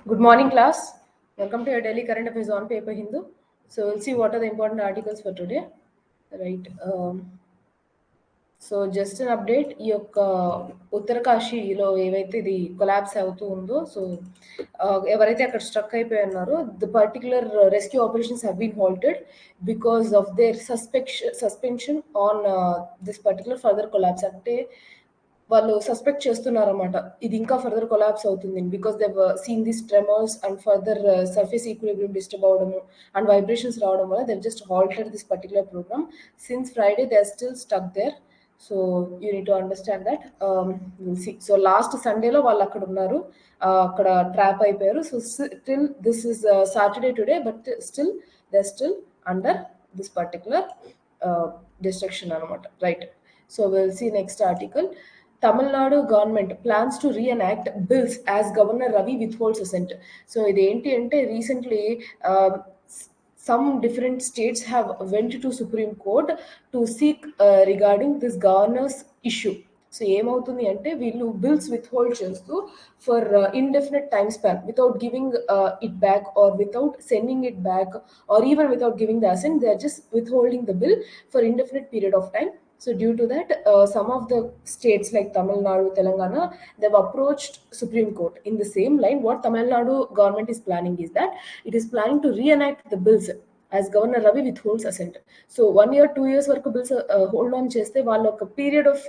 Good morning, class. Welcome to your daily current affairs on paper Hindu. So we'll see what are the important articles for today. Right. So just an update. ఈ యొక్క ఉత్తరకాశీలో ఏవైతే ఇది collapse అవుతూ ఉందో so ఎవరైతే అక్కడ struck అయిపోయి ఉన్నారో the particular rescue operations have been halted because of their suspension on this particular further collapse. అంటే వాళ్ళు సస్పెక్ట్ చేస్తున్నారన్నమాట ఇది ఇంకా ఫర్దర్ కొలాప్స్ అవుతుంది because they seen this tremors and further surface equilibrium disturb అవడము అండ్ వైబ్రేషన్స్ రావడం వల్ల they just halted this particular programme. Since Friday they are still stuck there. So you need to understand that. So last సండేలో వాళ్ళు అక్కడ ఉన్నారు, అక్కడ trap అయిపోయారు. So still this is Saturday today, but still they still under this particular destruction అనమాట. Right. So will see next article. Tamil Nadu government plans to reenact bills as Governor Ravi withholds assent. So identi ante recently some different states have went to Supreme Court to seek regarding this governor's issue. So ఏమవుతుంది అంటే వీళ్ళు bills withhold చేస్తూ for indefinite time span without giving it back or without sending it back or even without giving the assent, they are just withholding the bill for indefinite period of time. So due to that, some of the states like Tamil Nadu, Telangana, they've approached Supreme Court. In the same line, what Tamil Nadu government is planning is that it is planning to reenact the bills as Governor Ravi withholds assent. So 1 year, 2 years వరకు bills hold on చేస్తే వాళ్ళ ఒక period of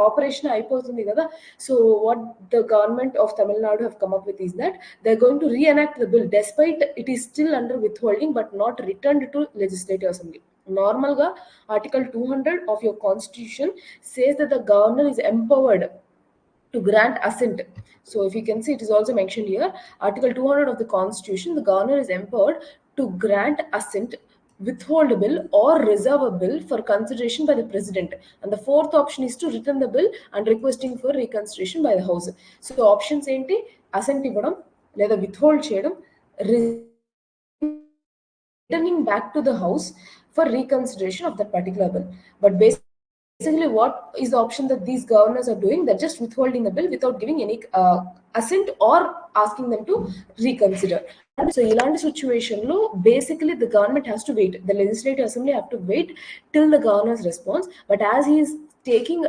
operation అయిపోతుంది కదా. So what the government of Tamil Nadu have come up with is that they are going to reenact the bill despite it is still under withholding but not returned to legislative assembly. Normalga, Article 200 of your Constitution says that the governor is empowered to grant assent. So if you can see, it is also mentioned here, Article 200 of the Constitution, the governor is empowered to grant assent, withhold a bill or reserve a bill for consideration by the president. And the fourth option is to return the bill and requesting for reconsideration by the House. So the options enti assent ivvadam leda withhold cheyadam, returning back to the House for reconsideration of that particular bill. But basically what is the option that these governors are doing? They're just withholding the bill without giving any assent or asking them to reconsider. So ilanti situation lo basically the government has to wait, the legislative assembly have to wait till the governor's response. But as he is taking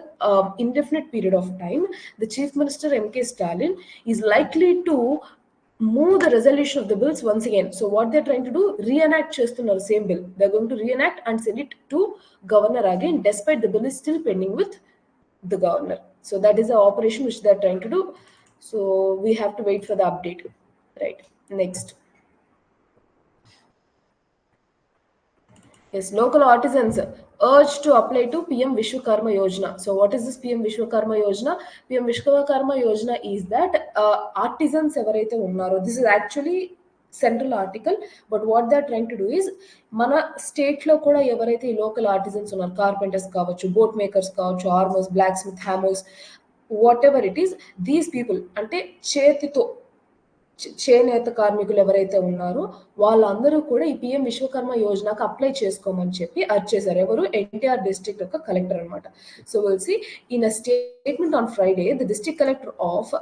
indefinite period of time, the Chief Minister M.K. Stalin is likely to move the resolution of the bills once again. So what they're trying to do, reenact chestunar same bill. They're going to reenact and send it to governor again, despite the bill is still pending with the governor. So that is the operation which they're trying to do. So we have to wait for the update. Right. Next. Yes, local artisans urged to apply to PM Vishwakarma Yojana. So what is this PM Vishwakarma Yojana? PM Vishwakarma Yojana is that artisans evaraithe unnaro, this is actually central article, but what they're trying to do is mana state lo kuda evaraithe local artisans unnar, carpenters kavachu, boat makers kavachu, armors, blacksmith, hammers, whatever it is, these people ante chetito చేనేత కార్మికులు ఎవరైతే ఉన్నారో వాళ్ళందరూ కూడా ఈ PM Vishwakarma యోజనకు apply చేసుకోమని చెప్పి అర్జ్ చేశారు. ఎవరు? ఎన్టీఆర్ డిస్ట్రిక్ట్ యొక్క కలెక్టర్ అనమాట. So will see in a statement on Friday the district collector of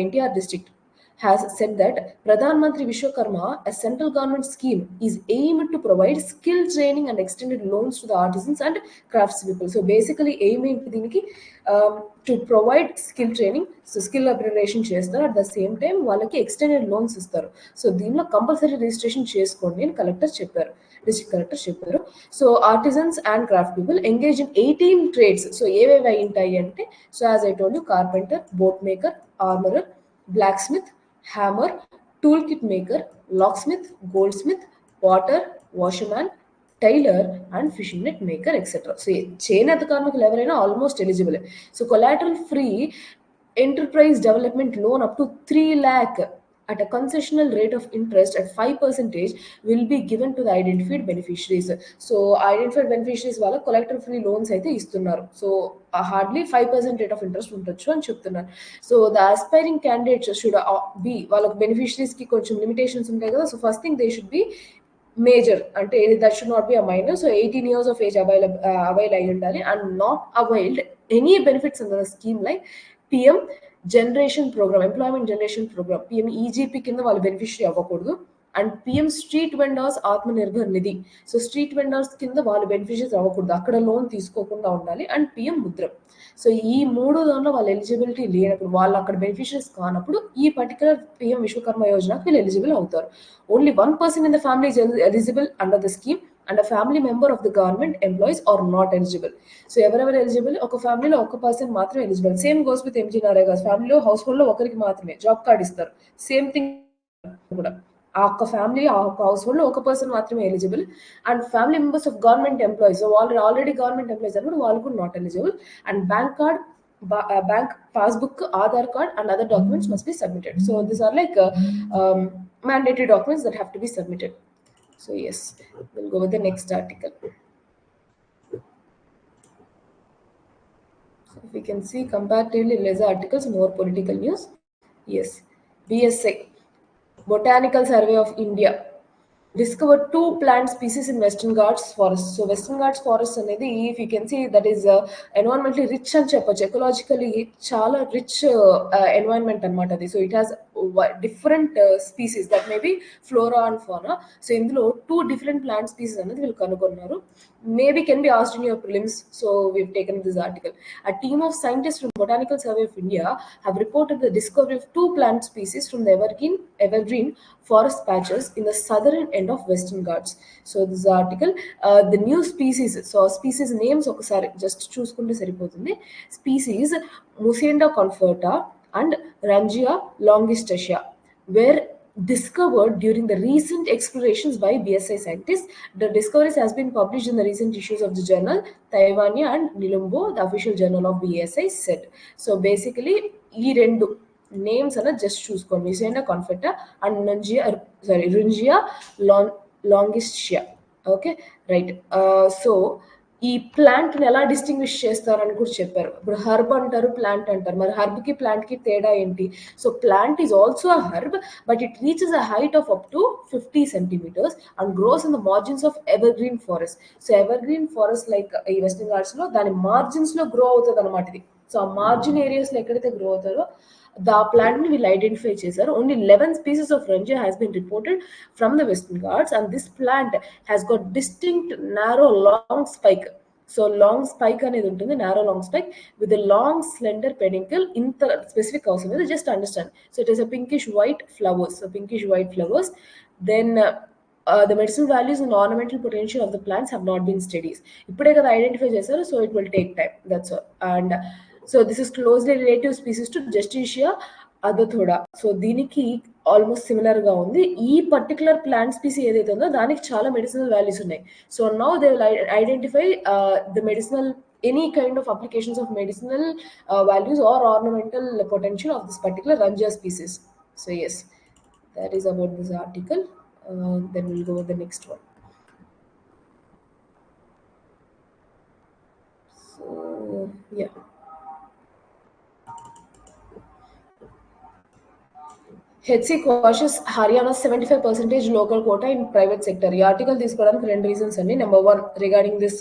NTR district has said that Pradhan Mantri Vishwakarma, a central government scheme, is aimed to provide skill training and extended loans to the artisans and craftspeople. So basically aim ఏంటి దీనికి, to provide skill training, so skill upgradation చేస్తారు, at the same time వాళ్ళకి extended loans ఇస్తారు. So దీనిలో compulsory registration చేసుకోండి అని collector చెప్పారు, district collector చెప్పారు. So artisans and craft people engage in 18 trades. So ఏవేవి అయి ఉంటాయి అంటే, so as I told you, carpenter, boat maker, ఆర్మరర్, blacksmith, hammer, toolkit maker, locksmith, goldsmith, potter, washerman, tailor and fishing net maker, etc. So చేనేత కార్మికులు ఎవరైనా almost eligible. So collateral free enterprise development loan up to 3 lakh at a concessional rate of interest at 5% will be given to the identified beneficiaries. So identified beneficiaries వాళ్ళ collector free loans అయితే ఇస్తున్నారు. So hardly 5% rate of interest ఉండొచ్చు అని చెప్తున్నారు. So the aspiring candidates should be, వాళ్ళకి బెనిఫిషరీస్కి కొంచెం limitations ఉంటాయి కదా. So first thing they should be major, అంటే that should not be a minor. So 18 years of age avail అయి ఉండాలి and not availed any benefits under the scheme like PM generation programme, employment generation programme PM EGP కింద వాళ్ళు beneficiary అవ్వకూడదు. And PM street vendors ఆత్మ నిర్భర్ నిధి, so street vendors కింద వాళ్ళు beneficiaries అవ్వకూడదు, అక్కడ లోన్ తీసుకోకుండా ఉండాలి. అండ్ పిఎం ముద్ర, సో ఈ మూడు దాంట్లో వాళ్ళ ఎలిజిబిలిటీ లేనప్పుడు, వాళ్ళు అక్కడ బెనిఫిషరీస్ కానప్పుడు ఈ పర్టికులర్ పిఎం విశ్వకర్మ యోజనకు వీళ్ళు ఎలిజిబుల్ అవుతారు. Only 1 person in the family is eligible under the scheme, and a family member of the government employees are not eligible. So ఎవరెవరు ఎలిజిబుల్, ఒక ఫ్యామిలీలో ఒక పర్సన్ మాత్రం eligible. Same goes with MG NREGA, ఫ్యామిలీలో house hold లో ఒకరికి మాత్రమే job card ఇస్తారు. సేమ్ థింగ్ కూడా ఆ ఒక్క ఫ్యామిలీ, ఆ ఒక్క హౌస్ హోల్డ్ లో ఒక పర్సన్ మాత్రమే eligible. And family members of government employees, వాళ్ళు ఆల్రెడీ గవర్నమెంట్ ఎంప్లాయీస్ అన్నప్పుడు వాళ్ళు కూడా not eligible. And bank card, bank passbook, Aadhaar card, and other documents must be submitted. So these are like mandatory documents that have to be submitted. So yes, we'll go with the next article. So if we can see comparatively lesser articles, more political news. Yes, BSI, Botanical Survey of India, discovered 2 plant species in Western Ghats forest. So Western Ghats forest అనేది, if you can see, that is environmentally rich అని చెప్పొచ్చు, ecologically చాలా rich environment అన్నమాట అది. So it has different species that may be flora and fauna. So ఇందులో 2 different plant species అనేది వీళ్ళు కనుగొన్నారు. Maybe can be asked in your prelims, so we've taken this article. A team of scientists from Botanical Survey of India have reported the discovery of 2 plant species from the evergreen forest patches in the southern end of Western Ghats. So this article, the new species, so species names ఒకసారి just చూసుకుంటే సరిపోతుంది. Species Musenda conferta and Rangia longistatia were discovered during the recent explorations by BSI scientists. The discoveries has been published in the recent issues of the journal Taiwania and Nilumbo, the official journal of BSI said. So basically ఈ రెండు names అన్న just చూసుకోండి, మిసెండా కాన్ఫెటా అండ్ రుంజియా లాంగిస్టియా. Okay, right. So ఈ ప్లాంట్ ని ఎలా డిస్టింగ్విష్ చేస్తారని కూడా చెప్పారు. ఇప్పుడు హర్బ్ అంటారు, ప్లాంట్ అంటారు, మరి హర్బ్ కి ప్లాంట్ కి తేడా ఏంటి? So plant is also a herb, but it reaches a height of up to 50 centimeters and grows in the margins of evergreen forest. So evergreen forest like ఈ western Ghats లో దాని margins లో grow అవుతుంది అనమాట ఇది. సో ఆ margin areas లో ఎక్కడైతే గ్రో అవుతారో the plant ni will identify chesaru. Only 11 species of Rangia has been reported from the Western Ghats, and this plant has got distinct narrow long spike. So long spike అనేది ఉంటుంది, narrow long spike with a long slender peduncle. ఇంత specific అవసరం లేదు, just understand. So it has a pinkish white flowers, so pinkish white flowers. Then the medicinal values and ornamental potential of the plants have not been studied. ఇప్పుడే కదా identify చేశారు, so it will take time, that's all. And so this is closely related species to Justicia adathoda. So దీనికి almost similar గా ఉంది. ఈ particular plant species ఏదైతే ఉందో దానికి చాలా మెడిసినల్ వాల్యూస్ ఉన్నాయి. So now they will identify the medicinal, any kind of applications of medicinal values or ornamental potential of this particular Rangia species. So yes, that is about this article. Then we'll go with the next one. So yeah, HC quashes Haryana's 75% local quota in private sector. ఈ article తీసుకోవడానికి 2 reasons అండి. Number 1, regarding this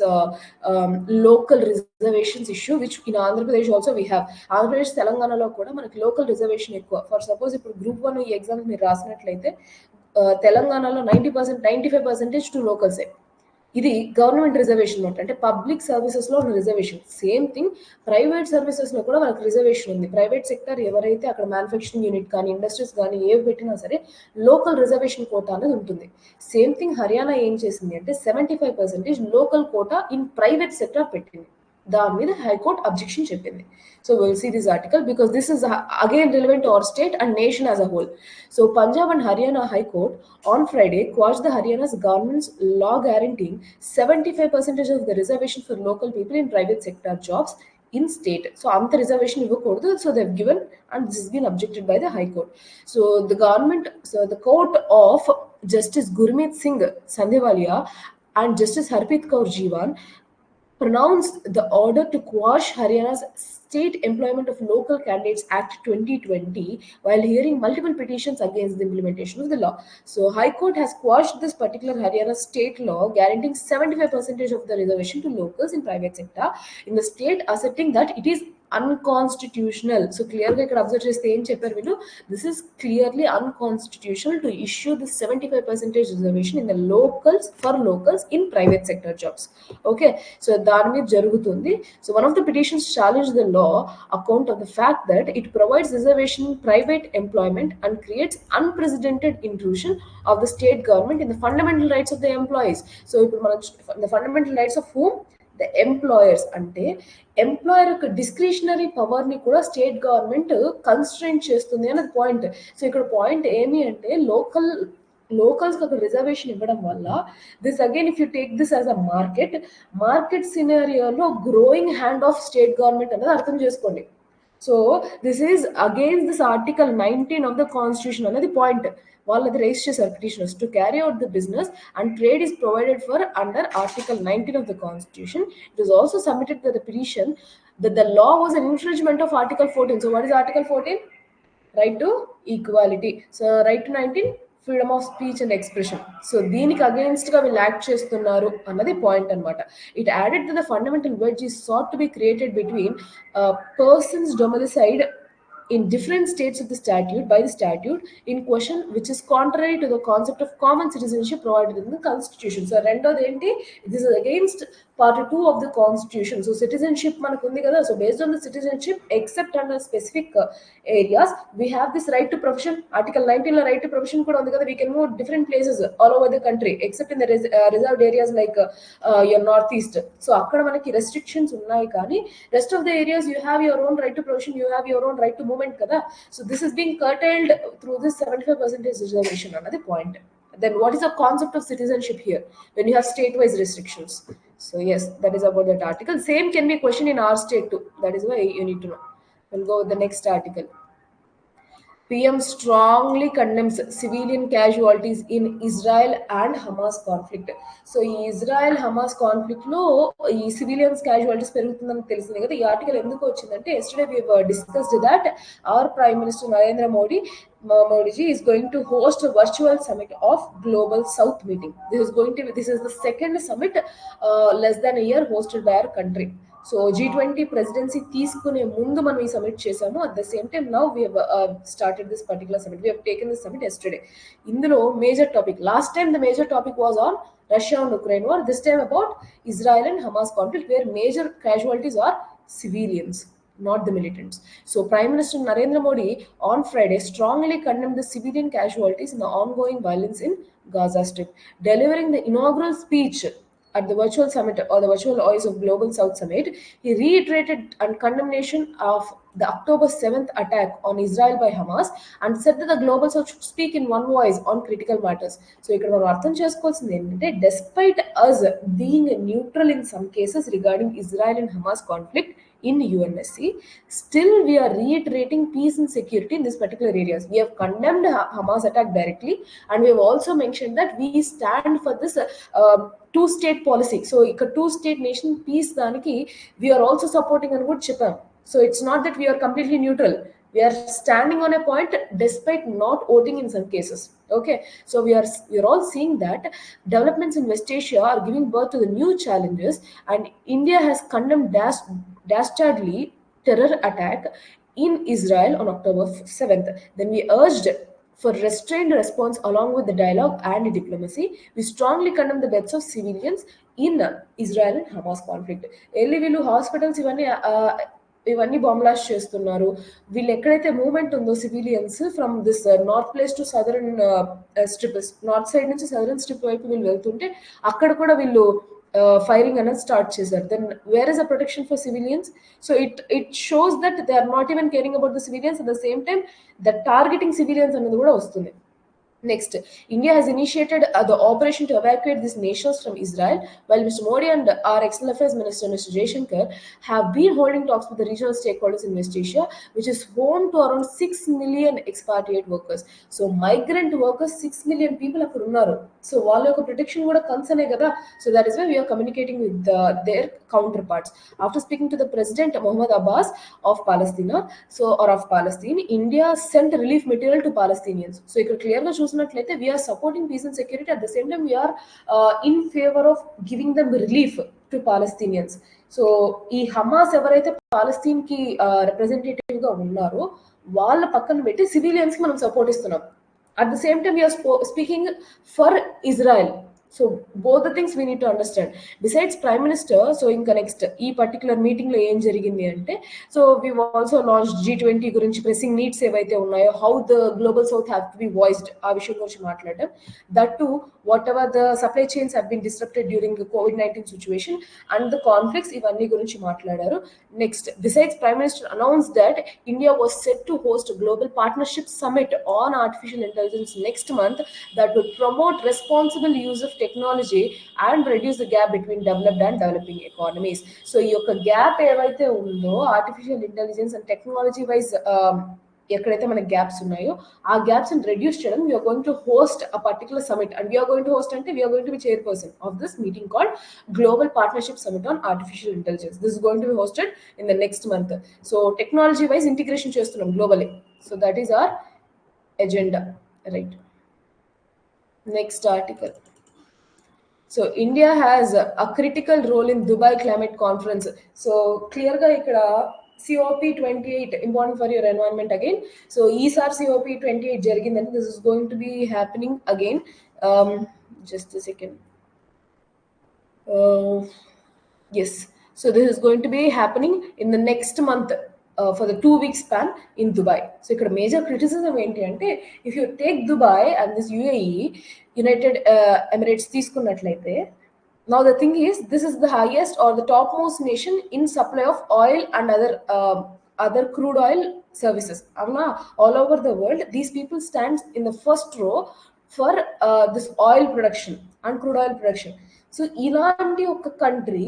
local reservations issue, which in Andhra Pradesh also we have. Andhra Pradesh తెలంగాణలో కూడా మనకి local reservation ఎక్కువ. For suppose ఇప్పుడు group 1 ఈ exam మీరు రాసినట్లయితే తెలంగాణలో 90%, 95% టు లోకల్సే. ఇది గవర్నమెంట్ రిజర్వేషన్ అంటే పబ్లిక్ సర్వీసెస్ లో ఉన్న reservation. Same thing private services లో కూడా మనకు రిజర్వేషన్ ఉంది. ప్రైవేట్ సెక్టర్ ఎవరైతే అక్కడ మ్యానుఫ్యాక్చరింగ్ యూనిట్ కానీ ఇండస్ట్రీస్ కానీ ఏవి పెట్టినా సరే లోకల్ రిజర్వేషన్ కోటా అనేది ఉంటుంది. సేమ్ థింగ్ హర్యానా ఏం చేసింది అంటే 75% local quota in private sector పెట్టింది. దాని మీద హైకోర్టు అబ్జెక్షన్ చెప్పింది. So we'll see this article because this is again relevant to our state and nation as a whole. So Punjab and Haryana High Court on Friday quashed the Haryana's government's law guaranteeing 75% of the reservation for local people in private sector jobs in state. So anta reservation ivvakodu, so they've given, and this has been objected by the High Court. So the government, so the court of Justice Gurmeet Singh Sandhewalia and Justice Harpreet Kaur Jiwan pronounced the order to quash Haryana's State Employment of Local Candidates Act 2020 while hearing multiple petitions against the implementation of the law. So High Court has quashed this particular Haryana state law guaranteeing 75% of the reservation to locals in private sector in the state, asserting that it is unconstitutional. So clearly ఇక్కడ observe చేస్తే ఏం చెప్పారు వీళ్ళు, this is clearly unconstitutional to issue this 75% reservation in the locals for locals in private sector jobs. Okay, so దాని మీద జరుగుతుంది. So one of the petitions challenged the law account of the fact that it provides reservation in private employment and creates unprecedented intrusion of the state government in the fundamental rights of the employees. So ఇప్పుడు మనం the fundamental rights of whom, the employers. అంటే employer యొక్క discretionary power ని కూడా state government constraint చేస్తుంది అనేది point. So ఇక్కడ point ఏమి అంటే లోకల్స్ ఒక రిజర్వేషన్ ఇవ్వడం వల్ల this again if you take this as a market సినారియోలో growing hand of state government అనేది అర్థం చేసుకోండి. So this is against this article 19 of the constitution అనేది పాయింట్. వాళ్ళది రైజ్ చేశారు petitioners to carry out the business and trade is provided for under article 19 of the constitution. It is also submitted to the petition that the law was an infringement of article 14. So what is article 14? Right to equality. So right to 19, freedom of speech and expression. So దీనికి against గా వీళ్ళు act చేస్తున్నారు అన్నది point అనమాట. It added to the fundamental wedge is sought to be created between persons domiciled in different states of the statute by the statute in question, which is contrary to the concept of common citizenship provided in the constitution. So రెండోది ఏంటి, this is against part 2 of the constitution. So citizenship మనకు ఉంది కదా, so based on the citizenship except under specific areas we have this right to profession. article 19 లో right to profession కూడా ఉంది కదా, we can move different places all over the country except in the reserved areas like your northeast. So అక్కడ మనకి restrictions ఉన్నాయి, కానీ rest of the areas you have your own right to profession, you have your own right to movement kada. So this is being curtailed through this 75% reservation another point. Then what is the concept of citizenship here when you have state-wise restrictions? So yes, that is about that article. Same can be a question in our state too. That is why you need to know. We'll go with the next article. PM strongly condemns civilian casualties in Israel and Hamas conflict. So ఈ Israel Hamas conflict లో ఈ civilians casualties పెరుగుతుందని తెలిసింది కదా. ఈ article ఎందుకు వచ్చిందంటే yesterday we have discussed that our prime minister Narendra Modi is going to host a virtual summit of Global South meeting. This is the second summit less than a year hosted by our country. So G20 presidency తీసుకునే ముందు మనం ఈ summit చేసాము. At the same time now we have started this particular summit. We have taken this summit yesterday. ఇందులో major topic, last time the major topic was on Russia and Ukraine war. This time about Israel and Hamas conflict, where major casualties are civilians, not the militants. So Prime Minister Narendra Modi on Friday strongly condemned the civilian casualties in the ongoing violence in Gaza Strip. Delivering the inaugural speech at the virtual summit or the virtual voice of Global South Summit, he reiterated condemnation of the October 7th attack on Israel by Hamas and said that the Global South should speak in one voice on critical matters. So ఇక్కడ మనం అర్థం చేసుకోవాల్సింది ఏంటంటే, despite us being neutral in some cases regarding Israel and Hamas conflict in UNSC, still we are reiterating peace and security in this particular areas. We have condemned Hamas attack directly, and we have also mentioned that we stand for this two-state policy. So a two-state nation peace daniki we are also supporting and good chipam. So it's not that we are completely neutral. We are standing on a point despite not voting in some cases. Okay, so we are all seeing that developments in West Asia are giving birth to the new challenges, and India has condemned dastardly terror attack in Israel on October 7th. Then we urged for restrained response along with the dialogue and diplomacy. We strongly condemn the deaths of civilians in Israel and Hamas conflict. Elli వీళ్ళు hospitals ఇవన్నీ bomb blast చేస్తున్నారు. వీళ్ళు ఎక్కడైతే movement ఉందో civilians from this north place to southern strip, north side నుంచి southern strip వైపు వీళ్ళు వెళ్తుంటే అక్కడ కూడా వీళ్ళు ఫైరింగ్ అనేది స్టార్ట్ చేశారు. Then where is the protection for civilians? So it shows that they are not even caring about the civilians. At the same time the targeting civilians అనేది కూడా వస్తుంది. Next, India has initiated the operation to evacuate these nations from Israel, while Mr. Modi and our External Affairs Minister, Mr. Jaishankar, have been holding talks with the regional stakeholders in West Asia, which is home to around 6 million expatriate workers. So migrant workers, 6 million people are unnaru. So వాళ్ళ యొక్క protection కూడా concern కదా. So that is why we are communicating with their counterparts. After speaking to the President Mohammed Abbas of Palestine, of Palestine, India sent relief material to Palestinians. So ఇక్కడ clear గా చూసినట్లయితే we are supporting peace and security. At the same time we are in favor of giving them relief to Palestinians. So ఈ Hamas ఎవరైతే Palestine కి representative గా ఉన్నారో వాళ్ళ పక్కన పెట్టి సివిలియన్స్ కి మనం సపోర్ట్ ఇస్తున్నాం. At the same time we are speaking for Israel. So both the things we need to understand. Besides prime minister, so ఇంకా నెక్స్ట్ ఈ పర్టికులర్ మీటింగ్ లో ఏం జరిగింది అంటే, so we also launch G20 గురించి ప్రెసింగ్ నీడ్స్ ఏవైతే ఉన్నాయో, how the global south have to be voiced, ఆ విషయం గురించి మాట్లాడడం. That to whatever the supply chains have been disrupted during COVID-19 situation and the conflicts, ఇవన్నీ గురించి మాట్లాడారు. Next, besides prime minister announce that India was set to host a global partnership summit on artificial intelligence next month that will promote responsible use of technology and reduce the gap between developed and developing economies. So ఈ యొక్క gap ఏవైతే ఉందో artificial intelligence and technology wise ఎక్కడైతే మన gaps ఉన్నాయో ఆ gaps reduce చేయడం, we are going to host a particular summit. And we are going to host అంటే we are going to be chairperson of this meeting called global partnership summit on artificial intelligence. This is going to be hosted in the next month. So technology wise integration చేస్తున్నాం globally. So that is our agenda, right? Next article. So India has a critical role in Dubai climate conference. So క్లియర్గా ఇక్కడ COP28 important for your environment again. So ఈసారి COP28 జరిగిందంటే this is going to be happening again. Just a second. Yes, so this is going to be happening in the next month for the 2 week span in Dubai. So ఇక్కడ major criticism ఏంటి అంటే, if you take Dubai and this UAE, United Emirates తీసుకున్నట్లయితే, now the thing is, this is the highest or the topmost nation in supply of oil and other crude oil services. Avna, all over the world, these people stand in the first row for this oil production and crude oil production. So ఇలాంటి ఒక country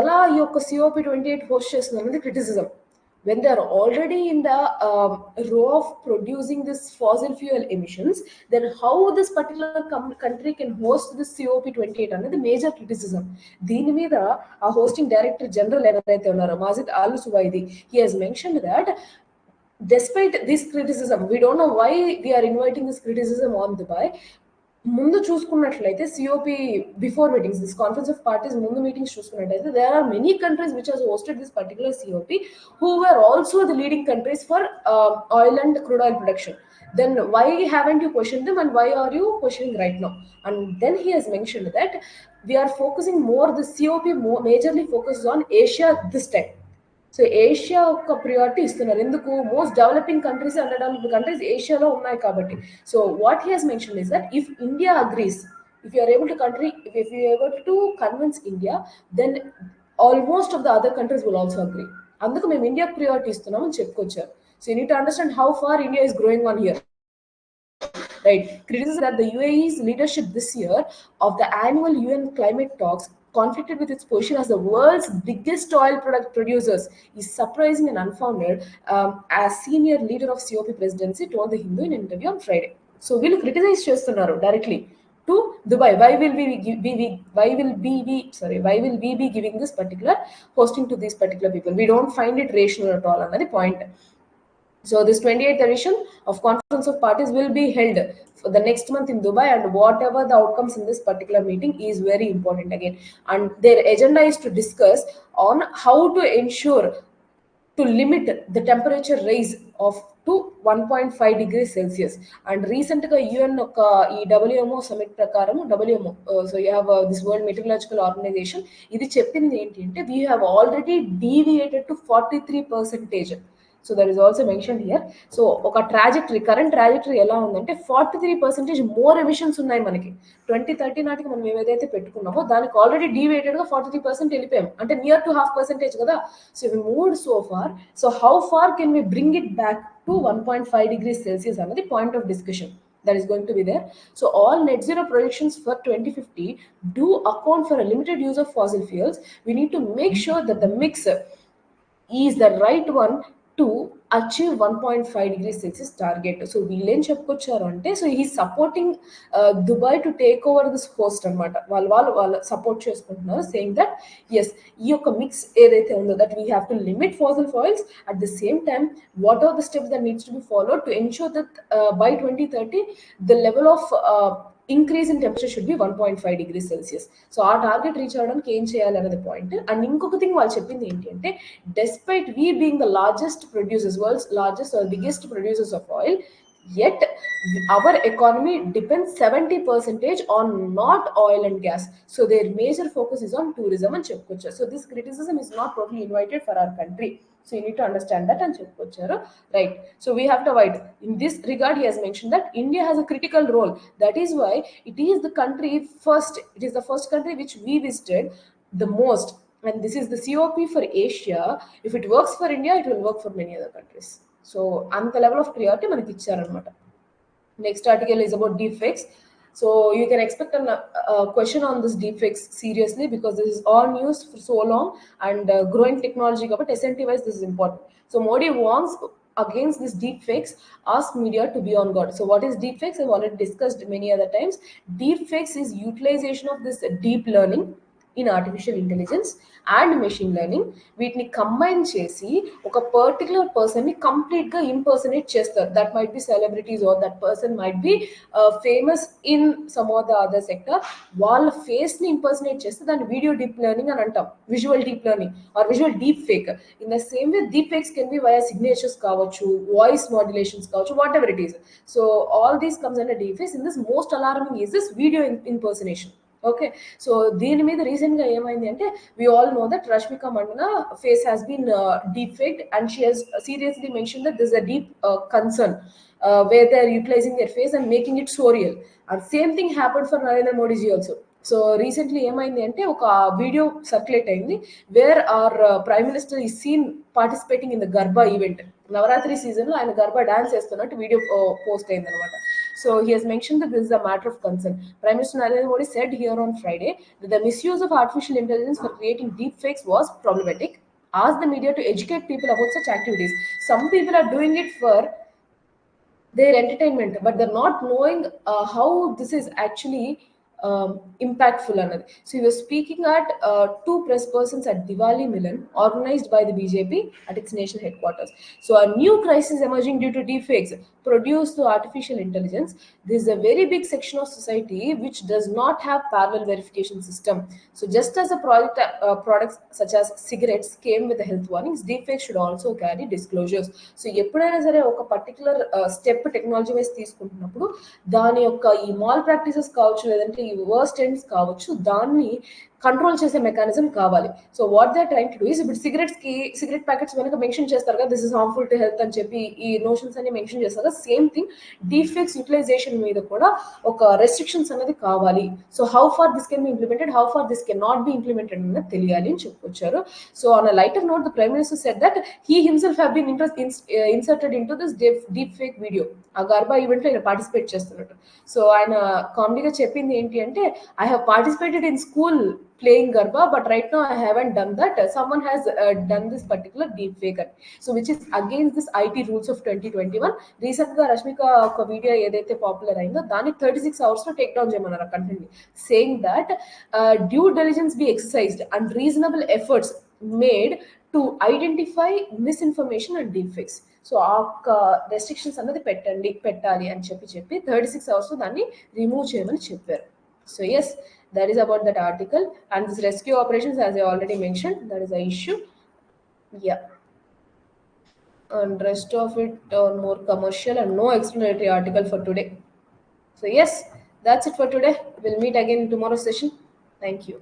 ఎలా ఈ యొక్క COP28 host చేస్తుంది అనేది criticism. When they are already in the row of producing this fossil fuel emissions, then how this particular country can host this COP28 అనేది major criticism. దీని మీద ఆ హోస్టింగ్ డైరెక్టర్ జనరల్ ఎవరైతే ఉన్నారో మాజిద్ అల్ సువైది, he has mentioned that despite this criticism, we don't know why we are inviting this criticism on Dubai. ముందు చూసుకున్నట్లయితే COP before meetings, this conference of parties ముందు meetings చూసుకున్నట్లయితే there are many countries which has hosted this particular COP who were also the leading countries for oil and crude oil production. Then why haven't you questioned them and why are you questioning right now? And then he has mentioned that we are focusing more, the COP majorly focuses on Asia this time. So Asia ఒక priority ఇస్తున్నారు. ఎందుకు? Most developing countries, under developed countries ఏషియాలో ఉన్నాయి కాబట్టి. So what he he's mention is that if India agrees, if you are able to convince India, then almost of the other countries will also agree. అందుకు మేము India priority ఇస్తున్నామని చెప్పుకొచ్చారు. So you need to understand how far India is growing on here. Right. Criticism that the UAE's leadership this year of the annual UN climate talks conflicted with its position as the world's biggest oil product producers is surprising and unfounded, as senior leader of COP presidency told the Hindu in an interview on Friday. So we'll criticize చేస్తున్నారు directly to Dubai. Why will we be giving this particular hosting to these particular people? We don't find it rational at all. Another point. So this 28th edition of Conference of Parties will be held for the next month in Dubai, and whatever the outcomes in this particular meeting is very important again. And their agenda is to discuss on how to ensure to limit the temperature rise of to 1.5 degrees Celsius. And recently UN WMO summit prakaram, WMO, so you have this World Meteorological Organization, ఇది చెప్పింది ఏంటి అంటే, we have already deviated to 43%. So that is also mentioned here. So ఒక trajectory, current trajectory ఎలా ఉందంటే 43% more emissions ఉన్నాయి మనకి. 2030 నాటికి మనం ఏదైతే పెట్టుకున్నామో దానికి ఆల్రెడీ డీవేటెడ్ గా 43% వెళ్ళిపోయాం, అంటే నియర్ టు 0.5% కదా. So we moved so far. So how far can we bring it back to 1.5 degrees Celsius అన్నది point of discussion that is going to be there. So all net zero projections for 2050 do account for a limited use of fossil fuels. We need to make sure that the mix is the right one to achieve 1.5 degrees Celsius target. So వీళ్ళేం చెప్పుకొచ్చారు అంటే, so he supporting Dubai to take over this host అనమాట. వాళ్ళు support చేసుకుంటున్నారు, saying that yes ఈ యొక్క mix ఏదైతే ఉందో that we have to limit fossil oils. At the same time what are the steps that needs to be followed to ensure that by 2030 the level of increase in temperature should be 1.5 degrees Celsius. So our target reach అవడానికి ఏం చేయాలి అనేది point. And ఇంకొక thing వాళ్ళు చెప్పింది ఏంటి అంటే, despite we being the largest producers, world's largest or biggest producers of oil, yet our economy depends 70% on not oil and gas. So their major focus is on tourism and చెప్పుకోవచ్చు. So this criticism is not totally invited for our country. So you need to understand that and చెప్పుకోవచ్చు, right? So we have to avoid. In this regard, he has mentioned that India has a critical role. That is why it is the country first. It is the first country which we visited the most, and this is the COP for Asia. If it works for India, it will work for many other countries. So అంత level of priority మనకి ఇచ్చారనమాట. Next article is about deepfakes. So you can expect a question on this deepfakes seriously, because this is all news for so long, and growing technology. But SNT wise, this is important. So Modi warns against this deepfakes, ask media to be on guard. So what is deepfakes? I've already discussed many other times. Deepfakes is utilization of this deep learning in artificial intelligence and machine learning. వీటిని combine చేసి ఒక particular పర్సన్ని కంప్లీట్గా impersonate చేస్తారు. That might be celebrities, or that person might be famous in some of the other sector. వాళ్ళ ఫేస్ని impersonate చేస్తే దాన్ని వీడియో డీప్ లెర్నింగ్ అని అంటాం, visual deep learning or visual deep fake. In the same way deep fakes can be via signatures కావచ్చు, voice modulations కావచ్చు, what ever it is. So all these comes under deep fakes. In this most alarming is this video impersonation. Okay, so దీని మీద recent గా ఏమైంది అంటే, we all know that Rashmika Mandana face has been deepfaked, and she has seriously mentioned that there's a deep concern where they're utilizing their face and making it so real. And same thing happened for Narendra Modi ji also. So recently ఏమైంది అంటే, ఒక video circulate అయింది where are prime minister ఈ seen participating in the garba event. Navratri season లో ఆయన garba dance చేస్తున్నట్టు video post అయింది అనమాట. So he has mentioned that this is a matter of concern. Prime Minister Narendra Modi said here on Friday that the misuse of artificial intelligence for creating deepfakes was problematic. Asked the media to educate people about such activities. Some people are doing it for their entertainment, but they're not knowing how this is actually impactful another. So he was speaking at two press persons at Diwali Milan organized by the BJP at its national headquarters. So a new crisis emerging due to deepfakes produced through artificial intelligence. This is a very big section of society which does not have parallel verification system. So just as a products such as cigarettes came with the health warnings, deepfakes should also carry disclosures. So ఎప్పుడైనా సరే ఒక particular step technology vice తీసుకుంటున్నప్పుడు దాని యొక్క ఈ mall practices కావచ్చు, లేదంటే ఈ వర్స్ట్ ఎండ్స్ కావచ్చు, దాన్ని కంట్రోల్ చేసే మెకానిజం కావాలి. So what they trying to do is, ఇప్పుడు సిగరెట్ ప్యాకెట్స్ వెనక మెన్షన్ చేస్తారు కదా, this is harmful to health అని చెప్పి ఈ నోషన్స్ అన్ని మెన్షన్ చేస్తారు కదా. సేమ్ థింగ్ డీఫేక్స్ యూటిలైజేషన్ మీద కూడా ఒక రెస్ట్రిక్షన్స్ అనేది కావాలి. So how far this can be implemented, how far this can not be implemented అనేది తెలియాలి అని చెప్పుకొచ్చారు. So on a lighter note, the prime minister said that he himself have been inserted in to this deep fake video. ఆ garba event లో ఆయన participate చేస్తున్నట్టు. So ఆయన కామెడీగా చెప్పింది ఏంటి అంటే, I have participated in school playing Garba, but right now I haven't done that. Someone has done this particular deep fake, so which is against this IT rules of 2021. Recent ga Rashmika oka video edaithe popular ayindho dani 36 hours lo take down cheyamanar content ni, saying that due diligence be exercised and reasonable efforts made to identify misinformation and deepfakes. So ఆ restrictions అన్నది పెట్టాలి అని చెప్పి 36 hours లో దాన్ని remove చేయమని చెప్పారు. So yes, that is about that article. And this rescue operations, as I already mentioned, that is an issue. Yeah. And rest of it more commercial and no explanatory article for today. So yes, that's it for today. We'll meet again in tomorrow's session. Thank you.